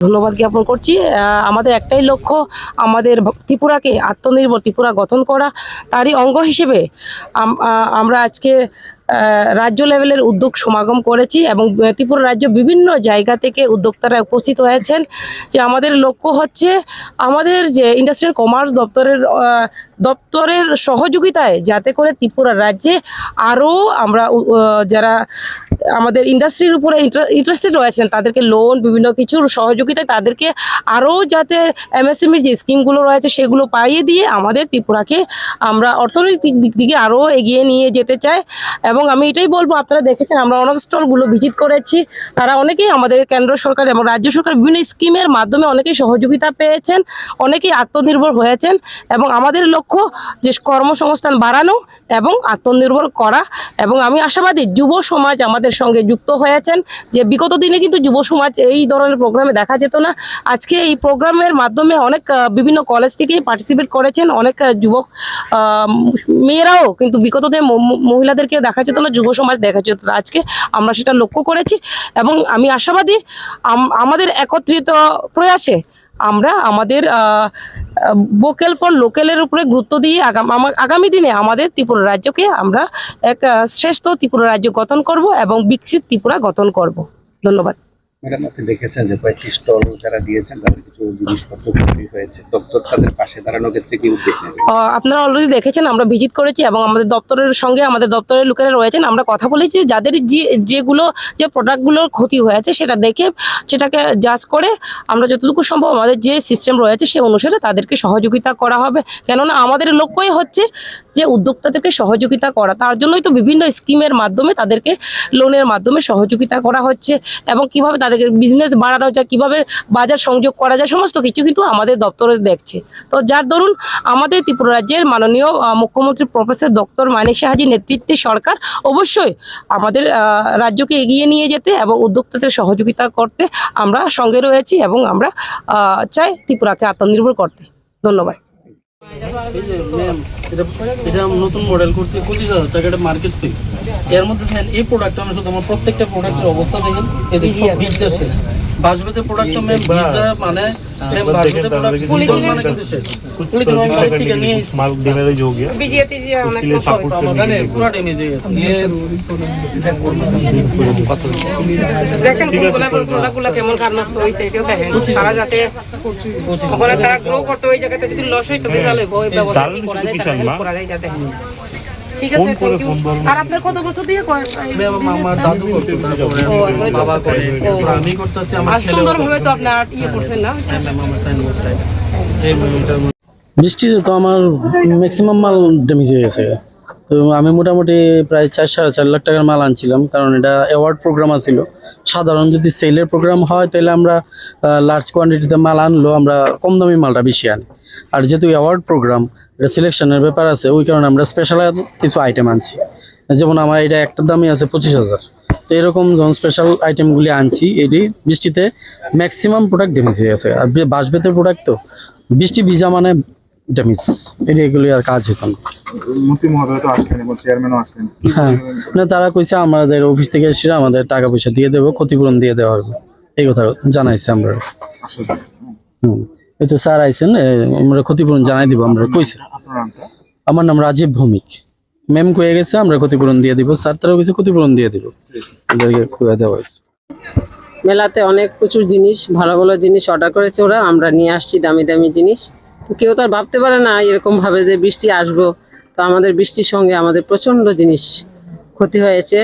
ধন্যবাদ জ্ঞাপন করছি। আমাদের একটাই লক্ষ্য, আমাদের ত্রিপুরাকে আত্মনির্ভর ত্রিপুরা গঠন করা। তারই অঙ্গ হিসেবে আমরা আজকে রাজ্য লেভেলের উদ্যোগ সমাগম করেছি এবং ত্রিপুরা রাজ্য বিভিন্ন জায়গা থেকে উদ্যোক্তারা উপস্থিত হয়েছেন। যে আমাদের লক্ষ্য হচ্ছে আমাদের যে ইন্ডাস্ট্রিয়াল কমার্স দপ্তরের সহযোগিতায় যাতে করে ত্রিপুরা রাজ্যে আরও আমরা যারা আমাদের ইন্ডাস্ট্রির উপরে ইন্টারেস্টেড রয়েছেন তাদেরকে লোন বিভিন্ন কিছুর সহযোগিতায় তাদেরকে আরও যাতে এমএসএমইর যে স্কিমগুলো রয়েছে সেগুলো পাইয়ে দিয়ে আমাদের ত্রিপুরাকে আমরা অর্থনৈতিক দিক থেকে আরও এগিয়ে নিয়ে যেতে চাই। এবং আমি এটাই বলবো, আপনারা দেখেছেন আমরা অনেক স্টলগুলো ভিজিট করেছি, তারা অনেকেই আমাদের কেন্দ্র সরকার এবং রাজ্য সরকার বিভিন্ন স্কিমের মাধ্যমে অনেকেই সহযোগিতা পেয়েছেন, অনেকেই আত্মনির্ভর হয়েছেন এবং আমাদের লক্ষ্য যে কর্মসংস্থান বাড়ানো এবং আত্মনির্ভর করা। এবং আমি আশাবাদী যুব সমাজ আমাদের সঙ্গে যুক্ত হয়েছেন, যে বিগত দিনে কিন্তু যুব সমাজ এই ধরনের প্রোগ্রামে দেখা যেত না। আজকে এই প্রোগ্রামের মাধ্যমে অনেক বিভিন্ন কলেজ থেকেই পার্টিসিপেট করেছেন, অনেক যুবক মেয়েরাও কিন্তু বিগত দিনে মহিলাদেরকে দেখা যেত না, যুব সমাজ দেখা যেত না। আজকে আমরা সেটা লক্ষ্য করেছি এবং আমি আশাবাদী আমাদের একত্রিত প্রয়াসে আমরা আমাদের ভোকাল ফর লোকালের উপরে গুরুত্ব দিয়ে আগামী দিনে আমাদের ত্রিপুরা রাজ্যকে আমরা এক শ্রেষ্ঠ ত্রিপুরা রাজ্য গঠন করব এবং বিকশিত ত্রিপুরা গঠন করব। ধন্যবাদ। ম্যাডাম, আপনি দেখেছেন যে কয়েকটি স্টল যারা দিয়েছেন তাদের কিছু জিনিসপত্র বিক্রি হয়েছে, দপ্তর তাদের পাশে দাঁড়ানোর ক্ষেত্রে কি উদ্যোগ নেবে? আপনারা অলরেডি দেখেছেন, আমরা ভিজিট করেছি এবং আমাদের দপ্তরের সঙ্গে আমাদের দপ্তরের লোকেরা রয়েছেন, আমরা কথা বলেছি যাদের যে প্রোডাক্টগুলোর ক্ষতি হয়েছে সেটা দেখে সেটাকে জাজ করে আমরা যতটুকু সম্ভব আমাদের যে সিস্টেম রয়েছে সে অনুসারে তাদেরকে সহযোগিতা করা হবে। কেননা আমাদের লক্ষ্যই হচ্ছে যে উদ্যোক্তাদেরকে সহযোগিতা করা, তার জন্যই তো বিভিন্ন স্কিমের মাধ্যমে তাদেরকে লোনের মাধ্যমে সহযোগিতা করা হচ্ছে এবং কিভাবে তাদেরকে বিজনেস বাড়ানো যায়, কিভাবে বাজার সংযোগ করা যায়, সমস্ত কিছু কিন্তু আমাদের দপ্তরে দেখছে। তো যার দরুন আমাদের ত্রিপুরা রাজ্যের মাননীয় মুখ্যমন্ত্রী প্রফেসর ডক্টর মানিক সাহাজির নেতৃত্বে সরকার অবশ্যই আমাদের রাজ্যকে এগিয়ে নিয়ে যেতে এবং উদ্যোক্তাদের সহযোগিতা করতে আমরা সঙ্গে রয়েছি এবং আমরা চাই ত্রিপুরাকে আত্মনির্ভর করতে। ধন্যবাদ। এটা নতুন মডেল করছি 25,000 টাকা, এটা মার্কেট সিল। এর মধ্যে দেখেন এই প্রোডাক্ট আমি শুধু আমার প্রত্যেকটা প্রোডাক্টের অবস্থা দেখেন, এদের সব ভিজা শেষ। বাসবেতে প্রোডাক্ট তো ম্যাম ভিজা মানে ম্যাম বাসবেতে প্রোডাক্ট ভিজা মানে কিন্তু শেষ। পলিথিন আমি বাইরে থেকে নিয়ে মাল ড্যামেজ हो गया, ভিজিয়া তিজিয়া অনেক মানে পুরো ড্যামেজ হয়ে গেছে। দেখেন প্রোডাক্টগুলো কেমন কার নষ্ট হইছে এটাও দেখেন, তারা যাতে ওখানে তারা গ্রো করতে ওই জায়গাতে যদি লস হয় তবে তাহলে ওই ব্যবস্থা কি করা যায়, তাহলে হেল্প করা যায় যাতে। ঠিক আছে, থ্যাংক ইউ। আর আপনার কত বছর দিয়ে করেন? আমার দাদু করতে, বাবা করে, আমি করতেছি, আমার ছেলে। সুন্দরভাবে তো আপনারা করছেন না? আমার সাইন করতে এই মিটার বৃষ্টিতে তো আমার ম্যাক্সিমাম মাল ড্যামেজ হয়ে গেছে। তো আমি মোটামুটি প্রায় 4-4.5 লাখ টাকার মাল আনছিলাম, কারণ এটা অ্যাওয়ার্ড প্রোগ্রাম ছিল। সাধারণ যদি সেলের প্রোগ্রাম হয় তাহলে আমরা লার্জ কোয়ান্টিটিতে মাল আনলেও আমরা কম দামি মালটা বেশি আনি। আর যেহেতু অ্যাওয়ার্ড প্রোগ্রাম, এটা সিলেকশনের ব্যাপার আছে, ওই কারণে আমরা স্পেশাল কিছু আইটেম আনছি। যেমন আমার এটা একটা দামই আছে 25,000। তো এরকম যখন স্পেশাল আইটেমগুলি আনছি, এটি বৃষ্টিতে ম্যাক্সিমাম প্রোডাক্ট ড্যামেজ হয়ে গেছে। আর বাঁশবেতের প্রোডাক্ট তো বৃষ্টি ভিজা মানে ড্যামেজ, এগুলি আর কাজ হতো না। হ্যাঁ, মানে তারা কইছে আমাদের অফিস থেকে এসে আমাদের টাকা পয়সা দিয়ে দেবো, ক্ষতিপূরণ দিয়ে দেওয়া হবে, এই কথা জানাইছে আমরা। এই তো স্যার আইছেন, আমরা ক্ষতিপূরণ জানাই দিব আমরা কইছে। আমার নাম রাজীব ভৌমিক। ম্যাম কয়ে গেছে আমরা ক্ষতিপূরণ দিয়ে দিব, স্যার তারাও কইছে ক্ষতিপূরণ দিয়ে দিব, ওদেরকে কয়ে দেওয়া হয়েছে। মেলাতে অনেক প্রচুর জিনিস, ভালো ভালো জিনিস অর্ডার করেছে ওরা, আমরা নিয়ে আসছি দামি দামি জিনিস। তো কেউ তো আর ভাবতে পারে না এরকম ভাবে যে বৃষ্টি আসবো। তো আমাদের বৃষ্টির সঙ্গে আমাদের প্রচন্ড জিনিস ক্ষতি হয়েছে,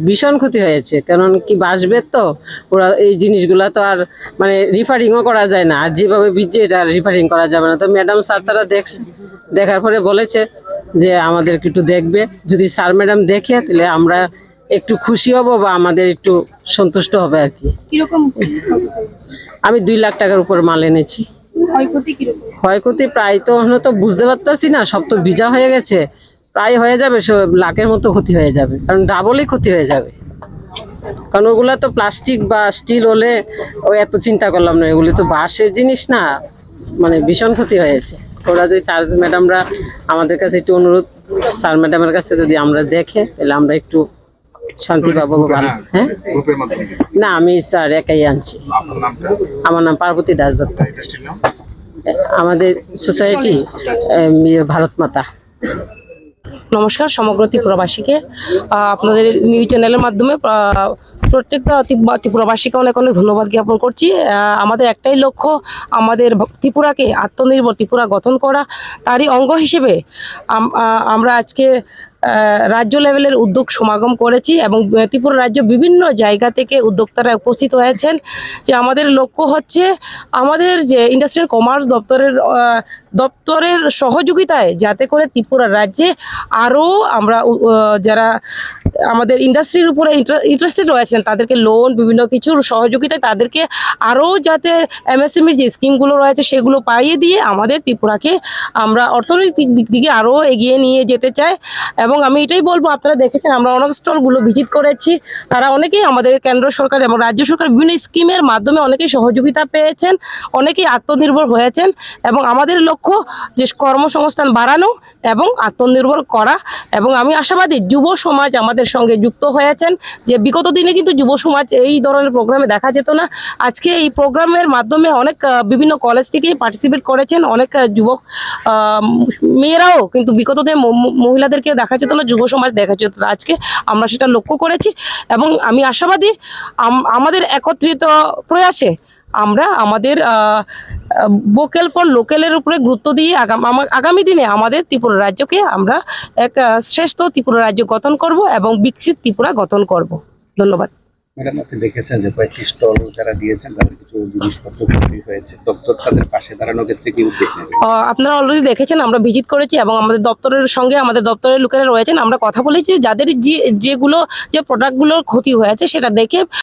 ভীষণ ক্ষতি হয়েছে। কারণ কি বাসবে তো ওরা এই জিনিসগুলা তো আর মানে রিফারিংও করা যায় না, আর যেভাবে ভিজে এটা রিফারিং করা যাবে না। তো ম্যাডাম স্যার তারা দেখার পরে বলেছে যে আমাদেরকে একটু দেখবে, যদি স্যার ম্যাডাম দেখে তাহলে আমরা একটু খুশি হব বা আমাদের একটু সন্তুষ্ট হবে আর কি। আমি 2 লাখ টাকার উপর মাল এনেছি। ক্ষয়ক্ষতি প্রায় তো বুঝতে পারতেছি না, সব তো ভিজা হয়ে গেছে, প্রায় হয়ে যাবে লাখের মতো ক্ষতি হয়ে যাবে, কারণ ডাবলই ক্ষতি হয়ে যাবে। কারণ ওগুলা তো প্লাস্টিক বা স্টিল হলে ওই এত চিন্তা করলাম না, এগুলি তো বাঁশের জিনিস না, মানে ভীষণ ক্ষতি হয়েছে। ওরা যদি স্যার ম্যাডামরা আমাদের কাছে একটু অনুরোধ, স্যার ম্যাডামের কাছে যদি আমরা দেখে তাহলে আমরা একটু শান্তি পাবো ভালো। হ্যাঁ, না আমি স্যার একাই আনছি। আমার নাম পার্বতী দাস দত্ত। আমাদের সোসাইটি ভারত মাতা। নমস্কার সমগ্র ত্রিপুরাবাসীকে, আপনাদের নিউজ চ্যানেলের মাধ্যমে প্রত্যেকটা ত্রিপুরাবাসীকে অনেক অনেক ধন্যবাদ জ্ঞাপন করছি। আমাদের একটাই লক্ষ্য, আমাদের ত্রিপুরাকে আত্মনির্ভর ত্রিপুরা গঠন করা। তারই অঙ্গ হিসেবে আমরা আজকে রাজ্য লেভেলের উদ্যোগ সমাগম করেছি এবং ত্রিপুরা রাজ্য বিভিন্ন জায়গা থেকে উদ্যোক্তারা উপস্থিত হয়েছেন। যে আমাদের লক্ষ্য হচ্ছে আমাদের যে ইন্ডাস্ট্রিয়াল কমার্স দপ্তরের সহযোগিতায় যাতে করে ত্রিপুরা রাজ্যে আরও আমরা যারা আমাদের ইন্ডাস্ট্রির উপরে ইন্টারেস্টেড রয়েছেন তাদেরকে লোন বিভিন্ন কিছুর সহযোগিতায় তাদেরকে আরও যাতে এমএসএমইর যে স্কিমগুলো রয়েছে সেগুলো পাইয়ে দিয়ে আমাদের ত্রিপুরাকে আমরা অর্থনৈতিক দিক থেকে আরও এগিয়ে নিয়ে যেতে চাই। এবং আমি এটাই বলবো, আপনারা দেখেছেন আমরা অনেক স্টলগুলো ভিজিট করেছি, তারা অনেকেই আমাদের কেন্দ্র সরকার এবং রাজ্য সরকার বিভিন্ন স্কিমের মাধ্যমে অনেকেই সহযোগিতা পেয়েছেন, অনেকেই আত্মনির্ভর হয়েছেন। এবং আমাদের লক্ষ্য যে কর্মসংস্থান বাড়ানো এবং আত্মনির্ভর করা। এবং আমি আশাবাদী যুব সমাজ আমাদের সঙ্গে যুক্ত হয়েছেন, যে বিগত দিনে কিন্তু যুব সমাজ এই ধরনের প্রোগ্রামে দেখা যেত না। আজকে এই প্রোগ্রামের মাধ্যমে অনেক বিভিন্ন কলেজ থেকেই পার্টিসিপেট করেছেন, অনেক যুবক মেয়েরাও কিন্তু বিগত দিনে মহিলাদেরকে দেখা যেত না, যুব সমাজ দেখা যেত না। আজকে আমরা সেটা লক্ষ্য করেছি এবং আমি আশাবাদী আমাদের একত্রিত প্রয়াসে আমরা আমাদের ভোকাল ফর লোকালের উপরে গুরুত্ব দিয়ে আগামী দিনে আমাদের ত্রিপুরা রাজ্যকে আমরা এক শ্রেষ্ঠ ত্রিপুরা রাজ্য গঠন করব এবং বিকশিত ত্রিপুরা গঠন করব। ধন্যবাদ। ম্যাডাম, আপনি দেখেছেন যে কয়েকটি স্টল যারা দিয়েছেন তাদের কিছু জিনিসপত্র বিক্রি হয়েছে, দপ্তর তাদের পাশে দাঁড়ানোর ক্ষেত্রে কি উদ্যোগ নেবে? আপনারা অলরেডি দেখেছেন, আমরা ভিজিট করেছি এবং আমাদের দপ্তরের সঙ্গে আমাদের দপ্তরের লোকেরা রয়েছেন, আমরা কথা বলেছি যাদের যে প্রোডাক্টগুলোর ক্ষতি হয়েছে সেটা দেখে